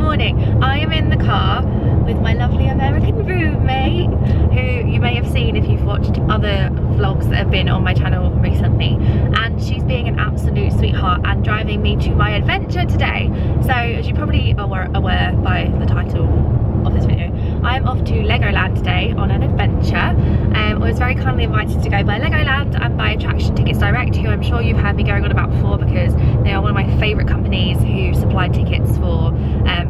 morning. I am in the car with my lovely American roommate, who you may have seen if you've watched other vlogs that have been on my channel recently, and she's being an absolute sweetheart and driving me to my adventure today. So as you probably are aware by the title of this video, I am off to Legoland today on an adventure. I was very kindly invited to go by Legoland and by Attraction Tickets Direct, who I'm sure you've heard me going on about before because they are one of my favourite companies who supply tickets for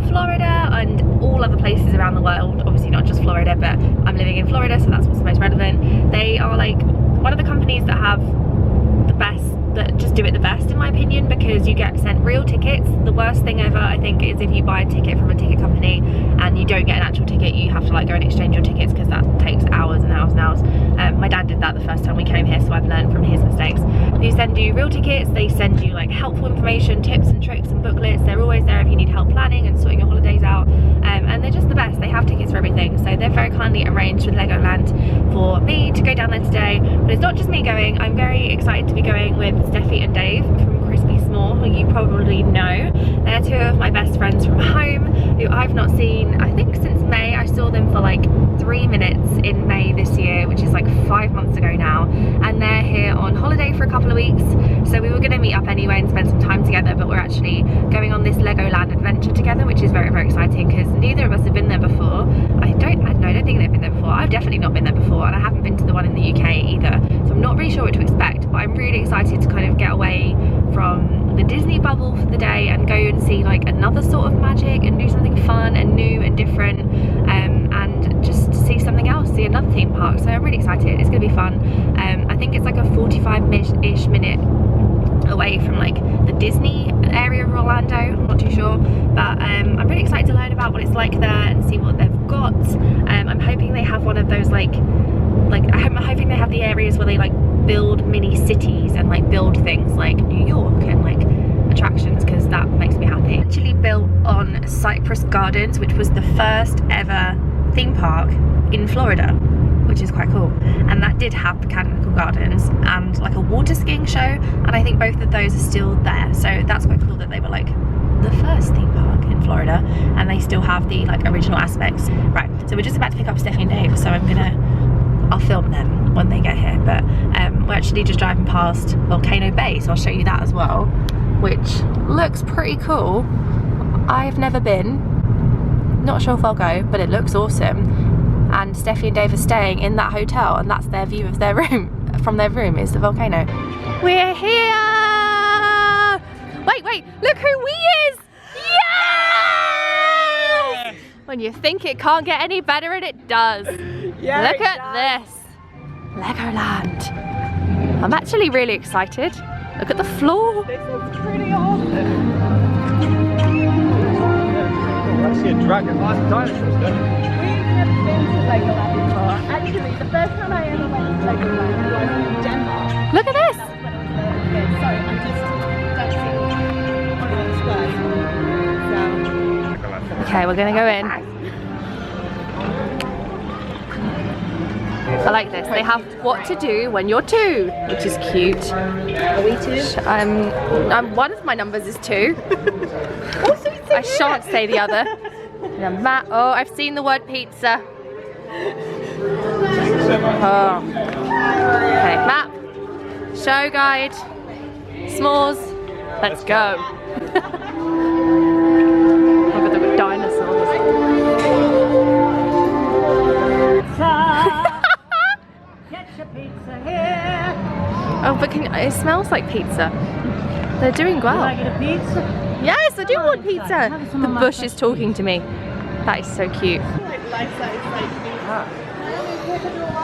Florida and all other places around the world. Obviously not just Florida, but I'm living in Florida, so that's what's most relevant. They are like one of the companies that have the best, that just do it the best in my opinion, because you get sent real tickets. The worst thing ever I think is if you buy a ticket from a ticket company and you don't get an actual ticket, you have to like go and exchange your tickets, because that takes hours and hours and hours. My dad did that the first time we came here, so I've learned from his mistakes. They send you real tickets, they send you like helpful information, tips and tricks and booklets. They're always there if you need help planning and sorting your holidays out, and they're just the best. They have tickets for everything, so they're very kindly arranged with Legoland for me to go down there today. But it's not just me going, I'm very excited to be going with Steffi and Dave from Crispy Small, who you probably know. They're two of my best friends from home who I've not seen, I think, since May. I saw them for like 3 minutes in May this year, which is like 5 months ago now, and they're here on holiday for a couple of weeks. So we were going to meet up anyway and spend some time together, but we're actually going on this Legoland adventure together, which is very, very exciting because neither of us have been there before. I don't think they've been there before. I've definitely not been there before, and I haven't been to the one in the UK either, so I'm not really sure what to expect, but I'm really excited to kind of get away from the Disney bubble for the day and go and see like another sort of magic and do something fun and new and different, and just see something else, see another theme park. So I'm really excited. It's gonna be fun. I think it's like a 45-ish minute away from like the Disney area of Orlando. I'm not too sure, but I'm really excited to learn about what it's like there and see what they've got. I'm hoping they have one of those I'm hoping they have the areas where they like build mini cities and like build things like New York and like attractions, because that makes me happy. Actually built on Cypress Gardens, which was the first ever theme park in Florida, which is quite cool. And that did have botanical gardens and like a water skiing show, and I think both of those are still there. So that's quite cool that they were like the first theme park in Florida and they still have the like original aspects. Right, so we're just about to pick up Steffi and Dave, so I'll film them when they get here, but we're actually just driving past Volcano Bay, so I'll show you that as well, which looks pretty cool. I've never been, not sure if I'll go, but it looks awesome. And Steffi and Dave are staying in that hotel, and that's their view of their room. From their room is the volcano. We're here! Wait, look who we is! Yes! When you think it can't get any better, and it does. Yeah, look at this. Legoland. I'm actually really excited. Look at the floor. This is pretty awesome. I see a dragon. Lots of dinosaurs there. We've never been to Legoland before. Actually, the first time I ever went to Legoland was in Denmark. Look at this. That was when I was a little kid. Sorry, I'm just dancing on the square. So. Okay, we're gonna go in. I like this. They have what to do when you're 2, which is cute. Are we 2? One of my numbers is 2. I shan't say the other. And Matt, oh, I've seen the word pizza. Oh. Okay, map, show guide, s'mores, let's go. Look at the dinosaurs. Oh, but it smells like pizza. They're doing well. Can I get a pizza? Yes, I do want pizza. The bush is talking to me. That is so cute.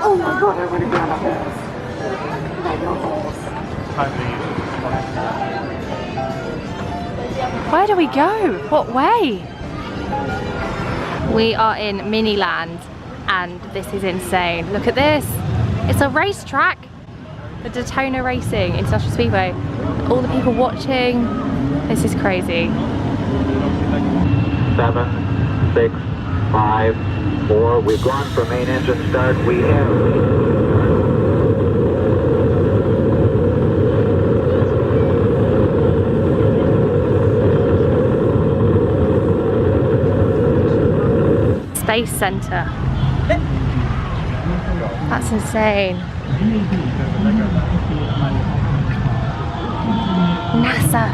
Oh my god, I want to grab a horse. Where do we go? What way? We are in Miniland, and this is insane. Look at this. It's a racetrack. The Daytona Racing International Speedway. All the people watching. This is crazy. 7, 6, 5, 4. We've gone for main engine start. We have. Space Center. That's insane. NASA.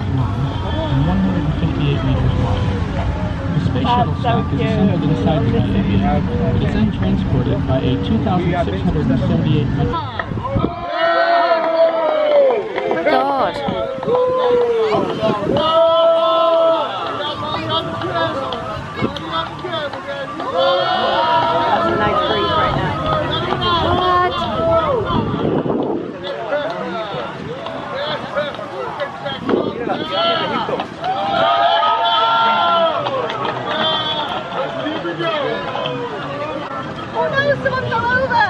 158 meters wide. The space shuttle stock is assembled inside the Unity. It is then transported by a 2,678 meter. Oh my God. That's a nice breeze right now. Oh no, someone fell over!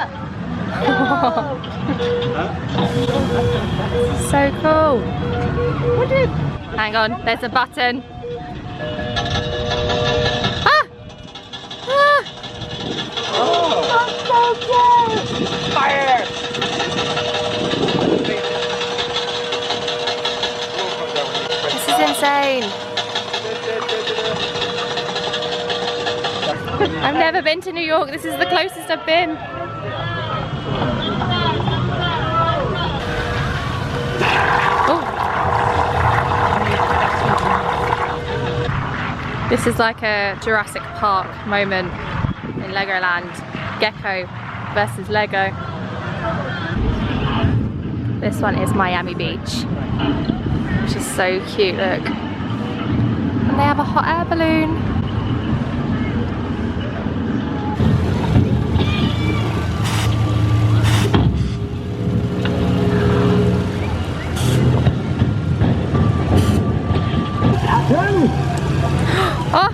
So cool. Hang on, there's a button. Ah! Ah! Fire! This is insane. I've never been to New York. This is the closest I've been. Oh. This is like a Jurassic Park moment in Legoland. Gecko versus Lego. This one is Miami Beach, which is so cute, look. And they have a hot air balloon. Oh!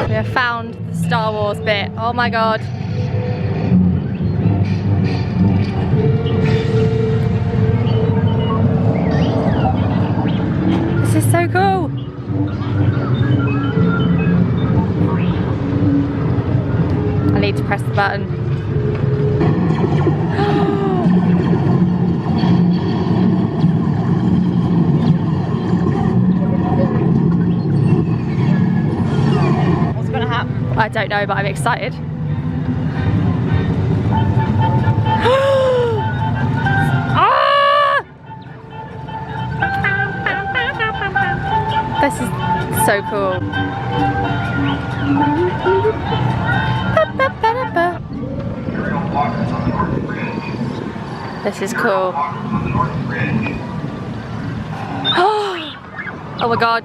We have found the Star Wars bit. Oh my God. This is so cool. I need to press the button. What's gonna happen? I don't know, but I'm excited. Ah! This is so cool. This is cool. Oh my God.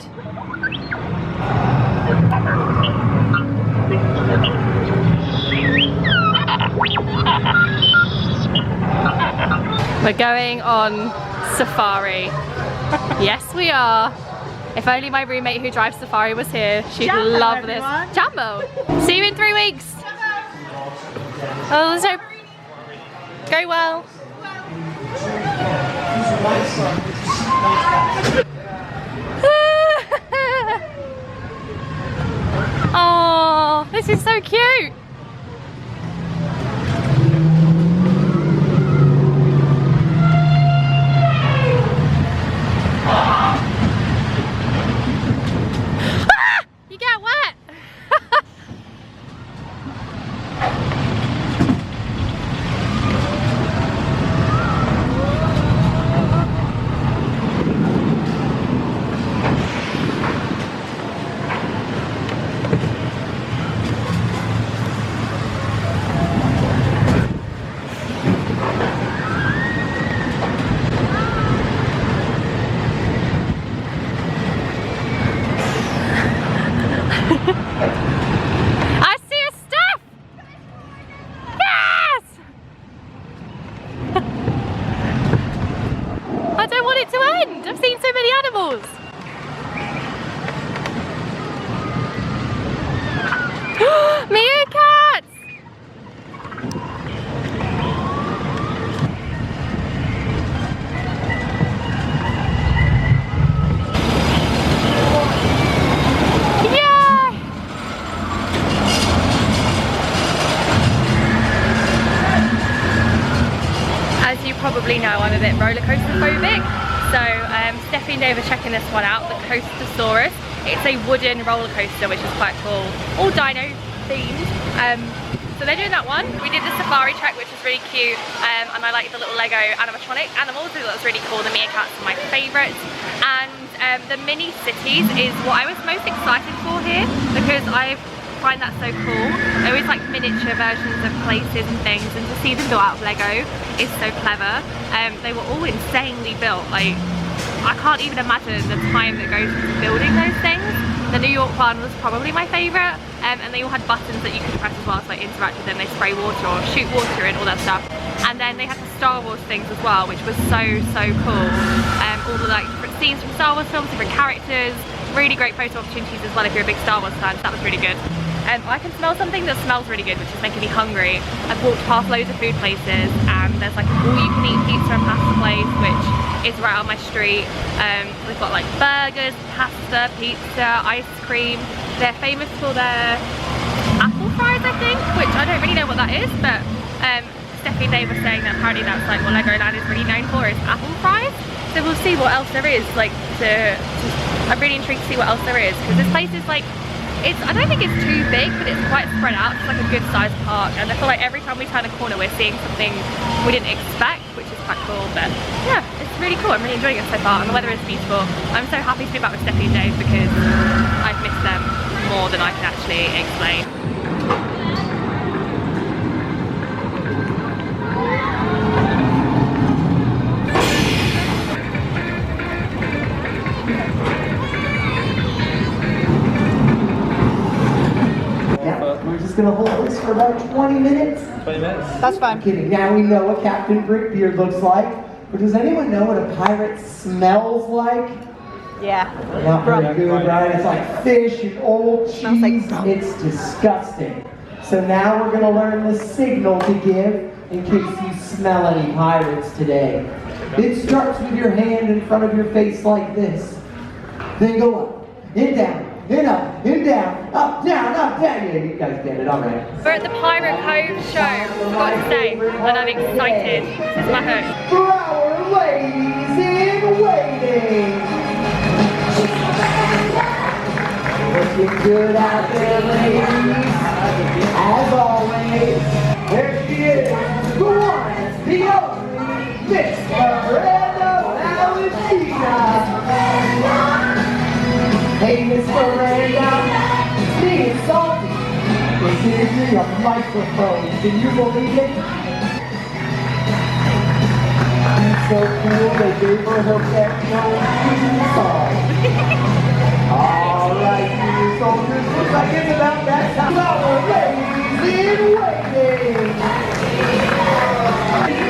We're going on safari. Yes, we are. If only my roommate who drives safari was here, she'd Jambo, love this. everyone. Jambo! See you in 3 weeks. Oh, let's hope. Go well. Oh, this is so cute. You get wet. I see a stuff! Yes! I don't want it to end! I've seen so many animals! Meerkats! as you probably know, I'm a bit roller coaster phobic. So Steffi and Dave are checking this one out, the Coastersaurus. It's a wooden roller coaster, which is quite cool, all dino themed. So they're doing that one. We did the safari trek, which was really cute, and I like the little Lego animatronic animals. That was really cool. The meerkats are my favourites. And the mini cities is what I was most excited for here, because I find that so cool. They're always like miniature versions of places and things, and to see them built out of Lego is so clever. They were all insanely built. Like, I can't even imagine the time that goes into building those things. The New York one was probably my favourite, and they all had buttons that you could press as well to like interact with them. They spray water or shoot water and all that stuff. And then they had the Star Wars things as well, which was so cool. All the like different scenes from Star Wars films, different characters. Really great photo opportunities as well if you're a big Star Wars fan. So that was really good. I can smell something that smells really good, which is making me hungry. I've walked past loads of food places, and there's like an all-you-can-eat pizza and pasta place, which is right on my street. We've got like burgers, pasta, pizza, ice cream. They're famous for their apple fries, I think, which I don't really know what that is, but Steffi and Dave were saying that apparently that's like what Legoland is really known for, is apple fries. So we'll see what else there is. Like, I'm really intrigued to see what else there is, because this place is like, I don't think it's too big, but it's quite spread out. It's like a good sized park, and I feel like every time we turn a corner we're seeing something we didn't expect, which is quite cool. But yeah, it's really cool. I'm really enjoying it so far, and the weather is beautiful. I'm so happy to be back with Steffi and Dave, because I've missed them more than I can actually explain. We're just gonna hold this for about 20 minutes. 20 minutes? That's fine. Kidding. Now we know what Captain Brickbeard looks like, but does anyone know what a pirate smells like? Yeah. Not very good, right? It's like fish and old Smells like cheese. gum. It's disgusting. So now we're gonna learn the signal to give in case you smell any pirates today. It starts with your hand in front of your face like this. Then go up, and down, and up, and down, up, down, up, down. Yeah, you guys get it, all right. We're at the Pirate Cove show, I've got to say, and I'm excited. This is my hook. For our ladies in waiting. Looking good out there, ladies. As always, there she is, the one, the only, Miss Miranda Valentina. Hey, Miss Miranda, being salty. They gave me a microphone. Can you believe it? She's so cool, they gave her her very own song. Alright, you soldiers, looks like it's about that time. Our ladies in waiting.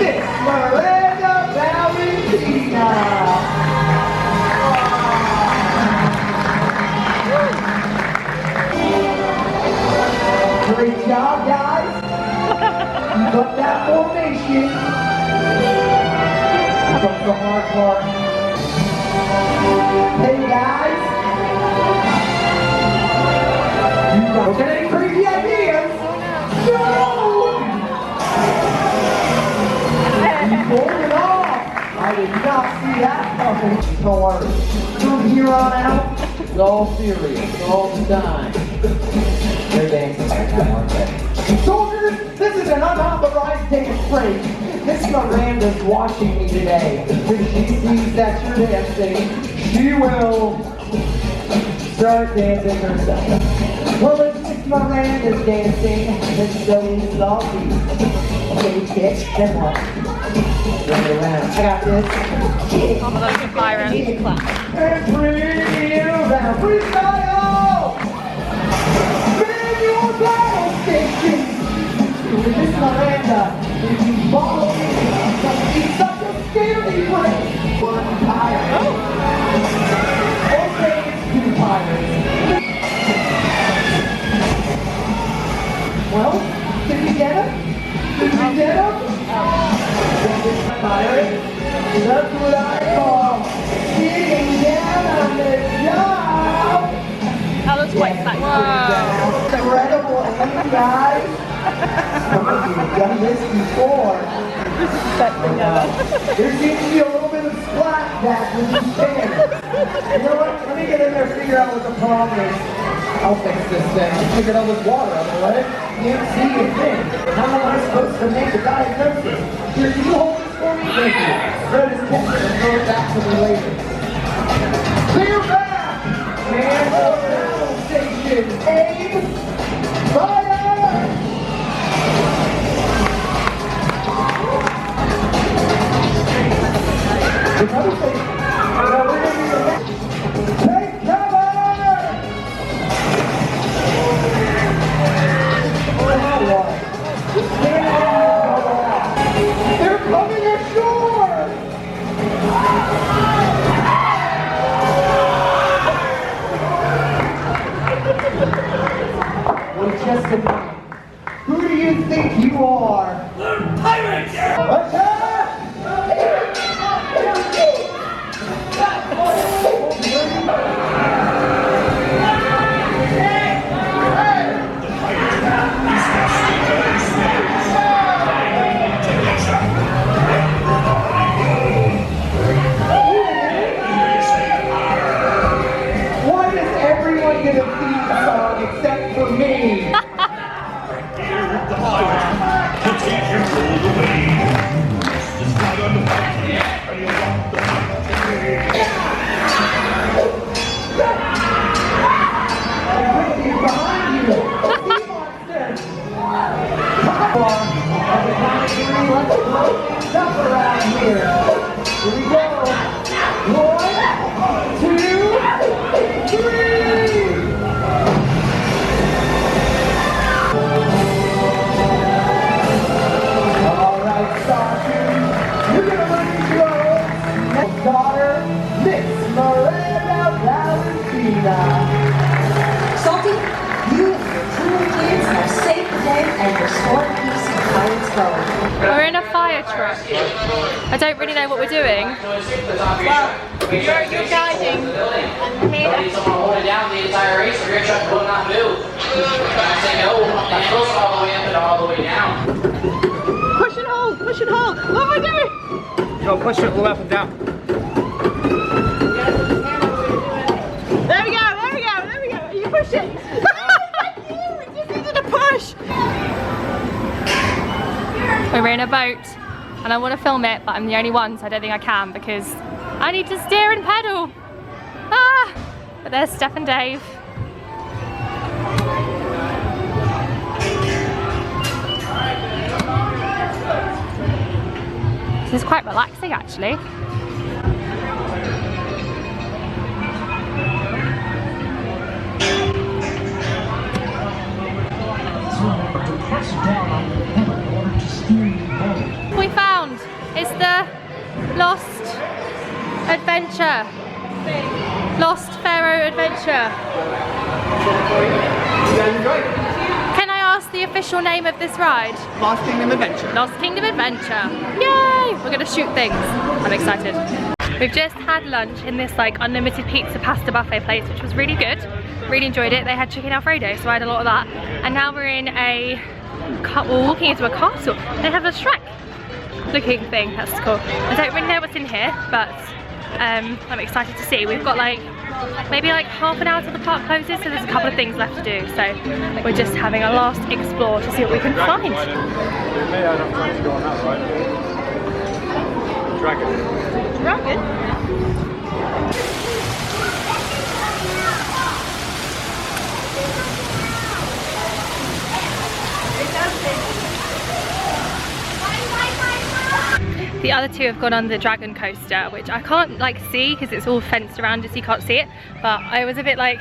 Miss Miranda Valentina. Great job, guys. Keep up that formation. Here comes the hard part. Hey, guys. You got any crazy ideas? No! You pulled it off. I did not see that coming. Don't worry. From here on out, it's all serious, all the time. They're dancing right now, aren't they? Soldiers, this is an unauthorized dance break. Miss Miranda's watching me today. When she sees that you're dancing, she will start dancing herself. Well, if Miss Miranda's dancing, then so is Salty. Okay, kick, then what? Bring it around. I got this. I'm a local pirate. And bring it around. Freestyle! Your battle station. Miss Miranda, if you follow me, it's such a scary place. One pirate. Okay, it's two pirates. Well, did we get him? Did we get him? This pirate, that's what I call sitting down on the job. That looks quite sexy. Wow. Incredible, guys. Some of you have done this before. disrespecting her. There seems to be a little bit of splash back when you stand. You know what? Let me get in there and figure out what the problem is. I'll fix this thing. I figured out with water on the leg. Can't see a thing. How am I supposed to make a diagnosis? Here, can you hold this for me? Thank you. Throw this catch and throw it back to me later. Clear back! And down station. Aim! Fire! Another thing. Take cover! They're coming ashore! Wait just a minute. Who do you think you are? They're pirates! Attack! Why does everyone get a theme song except for me? Stuff around here. Here we go. 1, 2, 3. All right, Sawtooth. You're gonna let me go. Next daughter, Miss Miranda Valentina. Salty, you and your cool kids have saved the day and restored peace in Pirates Cove. We're in a fire truck. I don't really know what we're doing. Well, you're guiding. And here. Need someone hold it down the entire race, or your truck will not move. I say no, it goes all the way up and all the way down. Push and hold, push and hold. What am I doing? No, push it up and down. There we go, there we go, there we go. You push it. Thank you, we just needed a push. We're in a boat and I want to film it, but I'm the only one, so I don't think I can because I need to steer and pedal. Ah! But there's Steph and Dave. This is quite relaxing actually. We found it's the Lost Adventure. Lost Pharaoh Adventure. Can I ask the official name of this ride? Lost Kingdom Adventure. Lost Kingdom Adventure. Yay! We're gonna shoot things. I'm excited. We've just had lunch in this like unlimited pizza pasta buffet place, which was really good. Really enjoyed it. They had chicken Alfredo, so I had a lot of that. And now we're in a, we're walking into a castle. They have a Shrek looking thing. That's cool. I don't really know what's in here, but I'm excited to see. We've got like maybe like half an hour till the park closes, so there's a couple of things left to do. So we're just having a last explore to see what we can find. We may have enough time to go on that ride. Dragon. Dragon? The other two have gone on the dragon coaster, which I can't like see because it's all fenced around so you can't see it, but I was a bit like,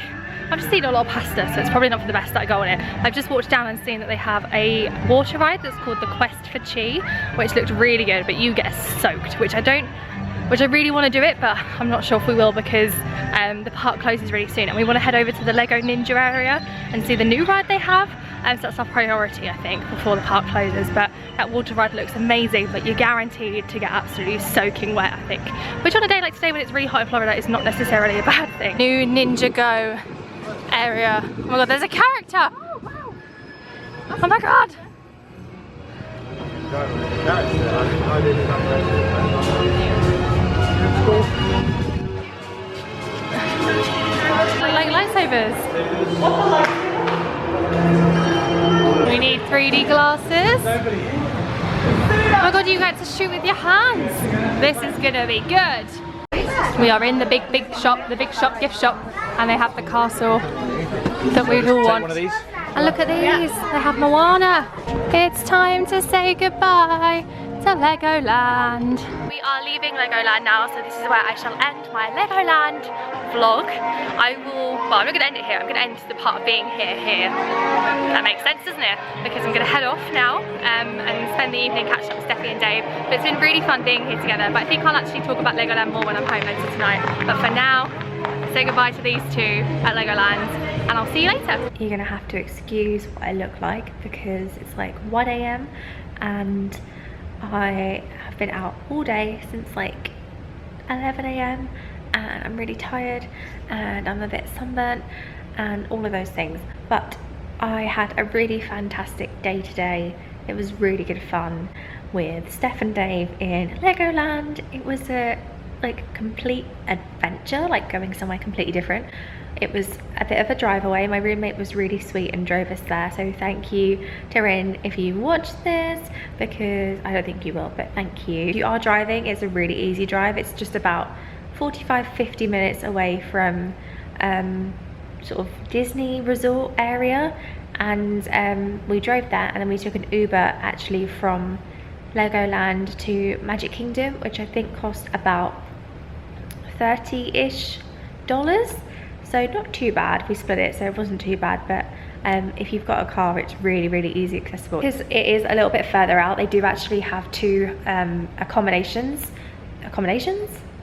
I've just eaten a lot of pasta, so it's probably not for the best that I go on it. I've just walked down and seen that they have a water ride that's called the Quest for Chi, which looked really good, but you get soaked, which I really want to do it, but I'm not sure if we will because the park closes really soon and we want to head over to the Lego Ninja area and see the new ride they have. So that's our priority, I think, before the park closes. But that water ride looks amazing, but you're guaranteed to get absolutely soaking wet, I think. Which on a day like today when it's really hot in Florida is not necessarily a bad thing. New Ninja Go area. Oh my god, there's a character! Oh my god! Like lightsabers. We need 3D glasses. Oh my god, you get to shoot with your hands. This is gonna be good. We are in the big shop, gift shop, and they have the castle that we'd all want. And look at these, they have Moana. It's time to say goodbye to Legoland. We are leaving Legoland now, so this is where I shall end my Legoland vlog. Well, I'm not gonna end it here, I'm gonna end the part of being here. That makes sense, doesn't it? Because I'm gonna head off now and spend the evening catching up with Steffi and Dave. But it's been really fun being here together, but I think I'll actually talk about Legoland more when I'm home later tonight. But for now, say goodbye to these two at Legoland, and I'll see you later. You're gonna have to excuse what I look like because it's like 1 AM and I have been out all day since like 11 AM and I'm really tired and I'm a bit sunburnt and all of those things. But I had a really fantastic day today. It was really good fun with Steph and Dave in Legoland. It was a complete adventure, like going somewhere completely different. It was a bit of a drive away. My roommate was really sweet and drove us there, so thank you to Rin if you watched this, because I don't think you will, but thank you. If you are driving, it's a really easy drive. It's just about 45-50 minutes away from sort of Disney resort area, and we drove there and then we took an Uber actually from Legoland to Magic Kingdom, which I think cost about $30-ish. So not too bad. We split it, so it wasn't too bad, but if you've got a car, it's really easy accessible. Because it is a little bit further out, they do actually have two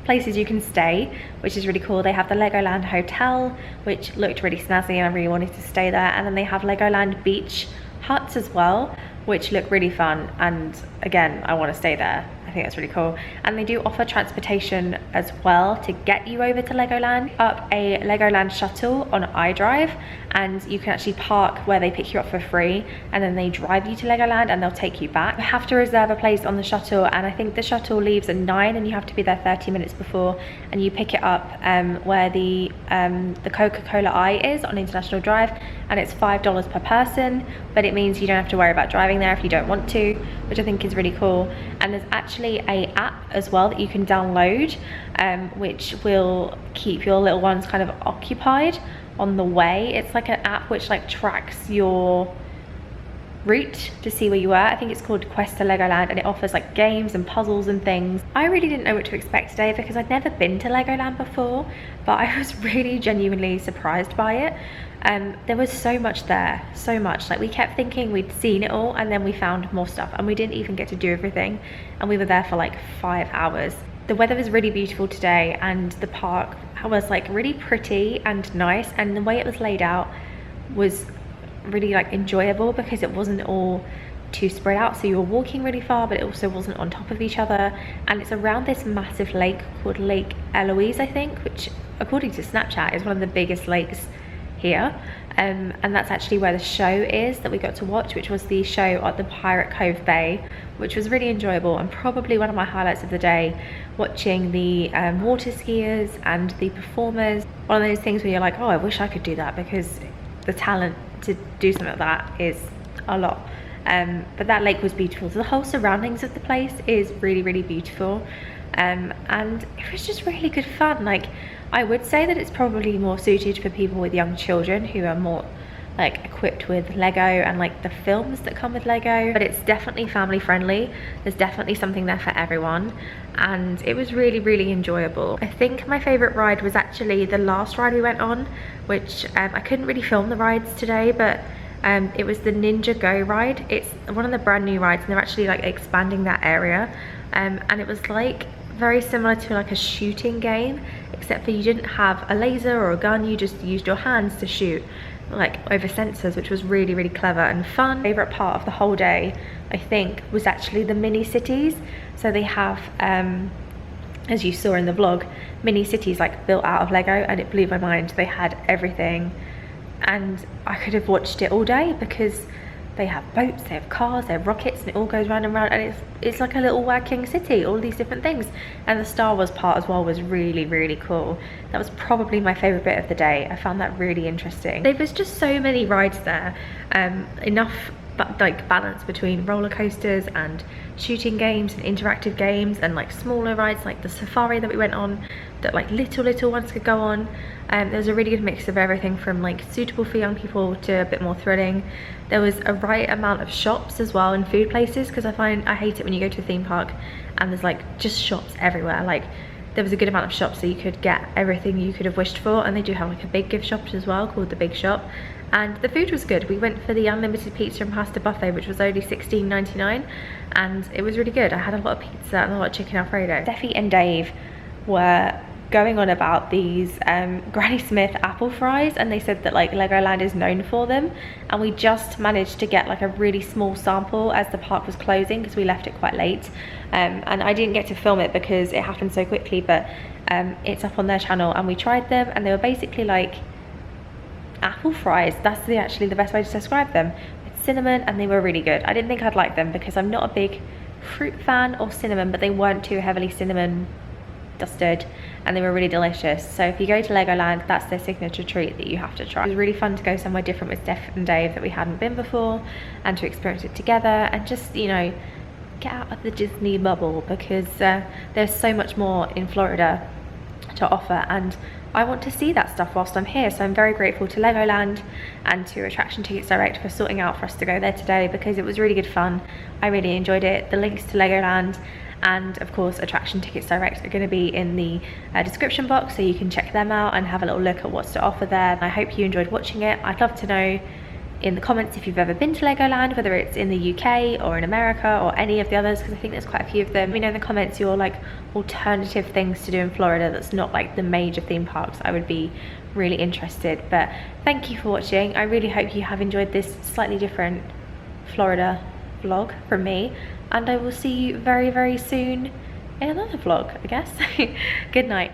places you can stay, which is really cool. They have the Legoland Hotel, which looked really snazzy and I really wanted to stay there, and then they have Legoland Beach huts as well, which look really fun, and again, I want to stay there. I think that's really cool. And they do offer transportation as well to get you over to Legoland, up a Legoland shuttle on iDrive, and you can actually park where they pick you up for free, and then they drive you to Legoland and they'll take you back. You have to reserve a place on the shuttle, and I think the shuttle leaves at 9 and you have to be there 30 minutes before, and you pick it up where the Coca-Cola Eye is on International Drive, and it's $5 per person, but it means you don't have to worry about driving there if you don't want to, which I think is really cool. And there's actually a app as well that you can download, which will keep your little ones kind of occupied on the way. It's like an app which like tracks your route to see where you are. I think it's called Quest to Legoland, and it offers like games and puzzles and things. I really didn't know what to expect today because I'd never been to Legoland before, but I was really genuinely surprised by it. There was so much there, so much. Like we kept thinking we'd seen it all, and then we found more stuff, and we didn't even get to do everything, and we were there for like 5 hours. The weather was really beautiful today, and the park was like really pretty and nice, and the way it was laid out was really like enjoyable because it wasn't all too spread out, so you were walking really far but it also wasn't on top of each other. And it's around this massive lake called Lake Eloise, I think, which according to Snapchat is one of the biggest lakes here, and that's actually where the show is that we got to watch, which was the show at the Pirate Cove Bay, which was really enjoyable and probably one of my highlights of the day, watching the water skiers and the performers. One of those things where you're like, oh, I wish I could do that, because the talent to do something like that is a lot. But that lake was beautiful. So the whole surroundings of the place is really beautiful, and it was just really good fun. Like I would say that it's probably more suited for people with young children who are more like equipped with Lego and like the films that come with Lego, but it's definitely family friendly. There's definitely something there for everyone, and it was really enjoyable. I think my favorite ride was actually the last ride we went on, which I couldn't really film the rides today, but it was the Ninja Go ride. It's one of the brand new rides, and they're actually like expanding that area, and it was like very similar to like a shooting game, except for you didn't have a laser or a gun, you just used your hands to shoot like over sensors, which was really clever and fun. Favorite part of the whole day, I think, was actually the mini cities. So they have, as you saw in the vlog, mini cities like built out of Lego, and it blew my mind. They had everything, and I could have watched it all day because They have boats, they have cars, they have rockets, and it all goes round and round, and it's like a little working city, all these different things. And the Star Wars part as well was really, really cool. That was probably my favourite bit of the day. I found that really interesting. There was just so many rides there, enough like balance between roller coasters and shooting games and interactive games, and like smaller rides like the safari that we went on that like little ones could go on. There was a really good mix of everything from like suitable for young people to a bit more thrilling. There was a right amount of shops as well and food places, because I hate it when you go to a theme park and there's like just shops everywhere. Like there was a good amount of shops so you could get everything you could have wished for, and they do have like a big gift shop as well called the Big Shop. And the food was good. We went for the unlimited pizza and pasta buffet, which was only $16.99, and it was really good. I had a lot of pizza and a lot of chicken Alfredo. Steffi and Dave were going on about these Granny Smith apple fries, and they said that like Legoland is known for them, and we just managed to get like a really small sample as the park was closing because we left it quite late, and I didn't get to film it because it happened so quickly, but it's up on their channel, and we tried them, and they were basically like apple fries. That's actually the best way to describe them, with cinnamon, and they were really good. I didn't think I'd like them because I'm not a big fruit fan or cinnamon, but they weren't too heavily cinnamon dusted, and they were really delicious. So if you go to Legoland, that's their signature treat that you have to try. It was really fun to go somewhere different with Steph and Dave that we hadn't been before, and to experience it together, and just, you know, get out of the Disney bubble, because there's so much more in Florida to offer, and I want to see that stuff whilst I'm here. So I'm very grateful to Legoland and to Attraction Tickets Direct for sorting out for us to go there today, because it was really good fun. I really enjoyed it. The links to Legoland and of course Attraction Tickets Direct are going to be in the description box, so you can check them out and have a little look at what's to offer there. I hope you enjoyed watching it. I'd love to know in the comments if you've ever been to Legoland, whether it's in the UK or in America or any of the others, because I think there's quite a few of them. Let me know in the comments your like alternative things to do in Florida that's not like the major theme parks. I would be really interested. But thank you for watching. I really hope you have enjoyed this slightly different Florida vlog from me, and I will see you very, very soon in another vlog, I guess. Good night.